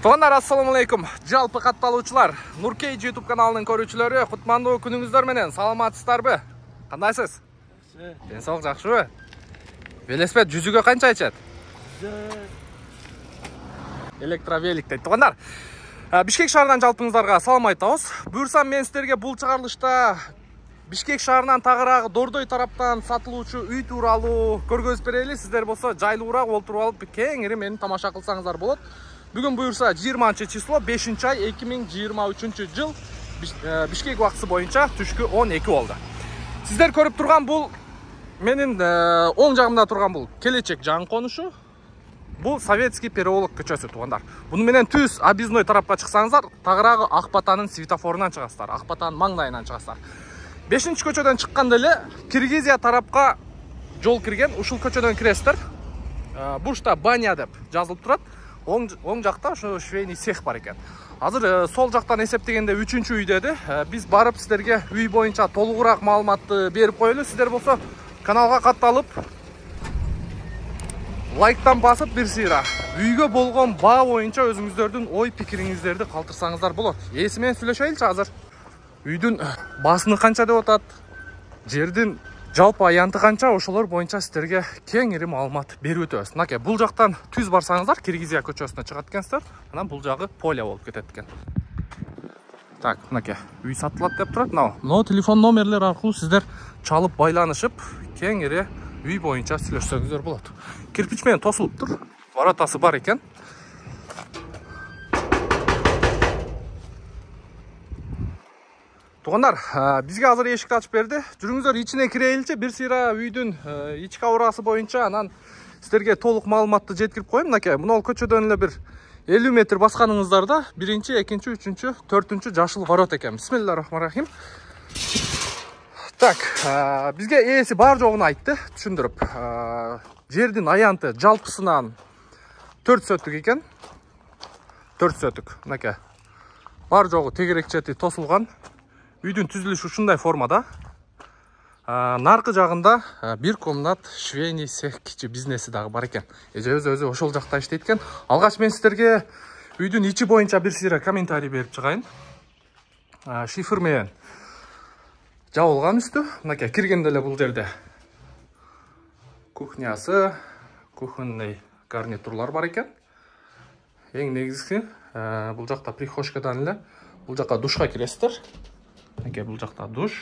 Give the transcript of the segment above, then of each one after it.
Туугандар, ассаламу алейкум. Жалпы катталуучулар, Нуркейж YouTube каналынын көрүүчүлөрү, кутмандуу күнүңүздөр менен саламатсыздарбы? Кандайсыз? Ден соолук жакшыбы? Велосипед жүзүгө канча ачат? Электровелик дейт. Туугандар, Бишкек шаарынан жалпыңыздарга салам айтабыз. Буюрсам мен сиздерге бул чыгарылышта Бишкек шаарынан тагыраагы Дордой тараптан сатылуучу үй тууралуу көргөзүп берели. Сиздер болсо жайлуураак олтуруп алып кеңири мени тамаша кылсаңыздар болот. Бүгін буюрса 20 число 5 ай 2023 жыл Бишкек убактысы боюнча түшкү 12 болду. Сиздер көрүп турган бул менин оң жагымда турган бул келечек жаңы конушу. Бул Советский переулок көчөсү, туугандар. Буну менен түз объездной тарапка чыксаңыздар, тагыраагы Ак Батанын светофорунан чыгасыздар, Ак Батанын маңдайынан чыгасыздар. 5 көчөдөн чыкканда эле Киргизия тарапка жол кирген, ушул көчөдөн киресиздер. Бушта баня деп жазылып турат. Оң жакта ошо швейный цех бар экен. Азыр сол жактан эсептегенде 3-үчү үй деди. Биз барып сиздерге үй боюнча толугураак маалыматты берип коелу. Сиздер болсо каналга катталып, лайктан басып бир сыйра үйгө болгон баа боюнча өзүңүздөрдүн ой пикириңиздерди калтырсаңыздар болот. Ээси менен сүйлөшөйлүчү азыр. Үйдүн басыны канча деп атат? Жердин жалпы аянты канча, ошолор боюнча сиздерге кеңири маалымат берип өтөбүз. Мынакей, бул жактан түз барсаңыздар, Киргизия көчөсүнө чыгат экенсиздер. Анан бул жагы поле болуп кетет экен. Так, мынакей, үй сатылат деп турат. Мына телефон номерлер аркылуу сиздер чалып байланышып, кеңири үй боюнча сүйлөшсөңүздөр болот. Кирпич менен тосулуптур. Воротасы бар экен. Туугандар, бизге азыр эшикти ачып берди. Жүрүңүздөр ичине киреличи, бир сыйра үйдүн ички абырасы боюнча анан сиздерге толук маалыматты жеткирип коеюн. Мынакей, мына көчөдөн эле бир 50 метр басканыңыздарда 1-чи, 2-чи, 3-чү, 4-чү жашыл ворот экен. Бисмиллахиррахманиррахим. Так, бизге ээси бар жогун айтты, түшүндүрүп. Жердин аянты жалпысынан 4 сөттүк экен. 4 сөттүк. Мынакей. Бар жогу тегерек чети тосулган. Үйдүн түзүлүшү ушундай формада. Наркы жагында бир комнат швейный цех кичи бизнеси дагы бар экен. Эжебиз өзү ошол жакта иштейт экен. Алгач мен сиздерге үйдүн ичи боюнча бир сыйра комментарий берип чыгайын. Шифр менен жабылган үстү. Мынакей, киргенде эле бул жерде кухнясы, кухонный гарнитурлар бар экен. Эң негизгиси бул жакта прихожкадан эле бул жакка душка киресиздер. Мынакей, бул жакта душ.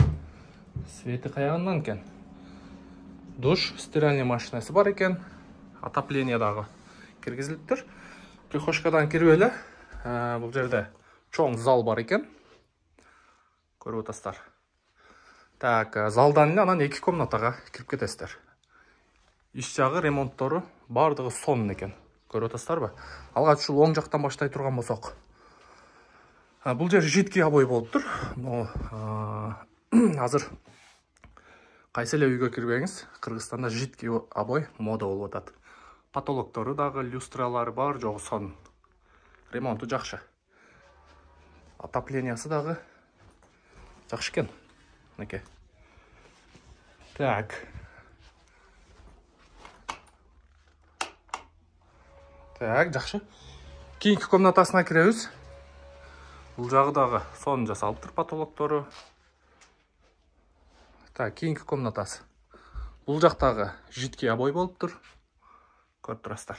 Свети каягынан экен. Душ, стиральный машинасы бар экен. Отопление дагы киргизилиптир. Прихожкадан кирип эле бул жерде чоң зал бар экен. Көрүп атасыздар. Так, залдан эле анан 2 комнатага кирип кетесиздер. Иш жагы, ремонттору бардыгы сонун экен. Көрүп атасыздарбы? Алгач ушул оң жактан баштай турган болсок. Бул жер жидкий обой болуптур. Азыр кайсы эле үйгө кирбеңиз, Кыргызстанда жидкий обой мода болуп атат. Потолоктору дагы, люстралары бар жогу сонун. Ремонту жакшы. Отоплениясы дагы жакшы экен. Мынакей. Так. Так, жакшы. Кийинки комнатасына киребиз. Бул жагы дагы сонун жасалыптыр, потолоктору. Так, кийинки комнатасы. Бул жактагы жидкий обой болуптур. Көрүп турасыздар.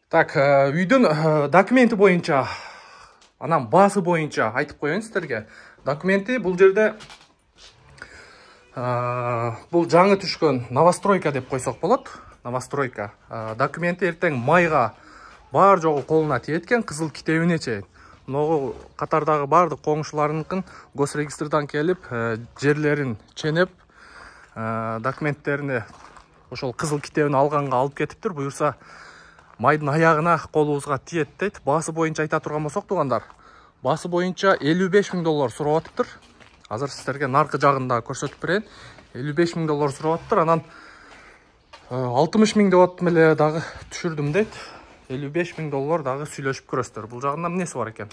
Так, үйдүн документи боюнча, анан баасы боюнча айтып коеюн сиздерге. Документи бул жерде бул жаңы түшкөн новостройка деп койсок болот. Новостройка. Документи эртең майга бар жогу колуна тиеткен, кызыл китебине чейин. Могу катардагы бардык коңшуларыныкын госрегистрдан келип, жерлерин ченеп, документтерини ошол кызыл китебин алганга алып кетиптир. Буюрса майдын аягына колубузга тиет дейт. Баасы боюнча айта турган болсок, туугандар, баасы боюнча $55,000 сурап атыптыр. Азыр сиздерге наркы жагында көрсөтүп берейин. $55,000 сурап атыптыр. Анан 60,000 деп аттым эле дагы түшүрдүм дейт. $55,000 дагы сүйлөшүп көрөсүздөр. Бул жагында эмнеси бар экен?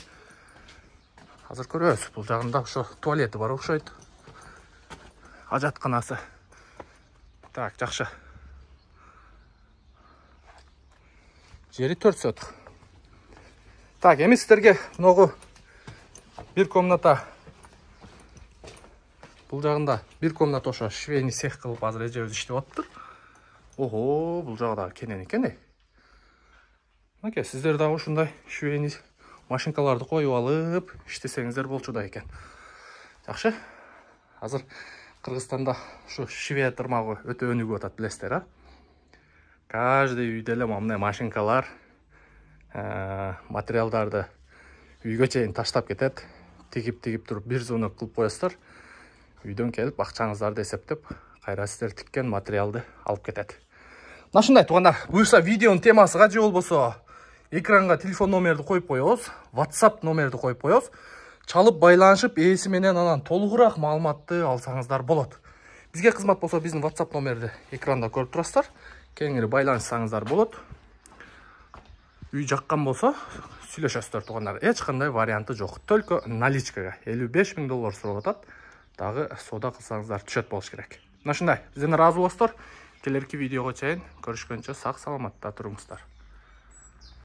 Азыр көрөбүз. Бул жагында ошо туалети бар окшойт. Ажатканасы. Так, жакшы. Жери 4 соток. Так, эми сиздерге могу bir комната. Бул жагында bir комната ошо швейный цех кылып азыр эжебиз иштеп атыптыр. Ого, бул жагы дагы кенен экен. Мынакей, сиздер дагы ушундай швейный машинкаларды коюп алып иштесеңиздер болчу да экен. Жакшы. Азыр Кыргызстанда ушу швея тырмагы өтө өнүгүп атат, билесиздер, а? Каждый үйдө эле мындай машинкалар материалдарды үйгө чейин таштап кетет. Тигип туруп бир звонок кылып коесуздар. Үйдөн келип акчаңыздарды эсептеп, кайра сиздер тиккен материалды алып кетет. Мына ушундай туугандар, буюрса видеонун темасыга же болбосо экранга телефон номерди коюп коебуз, WhatsApp номерди коюп коебуз. Чалып байланышып, ээси менен анан толугураак маалыматты алсаңыздар болот. Бизге кызмат болсо биздин WhatsApp номерди экранда көрүп турасыздар. Кеңири байланышсаңыздар болот. Үй жаккан болсо сүйлөшөсүздөр туугандар. Эч кандай варианты жок. Только наличкага $55 000 сурап атат. Дагы соода кылсаңыздар түшөт болуш керек. Мына ушундай. Бизден ыраазы болосуздар. Келерки видеого чейин көрүшкөнчө сак саламатта туруңуздар.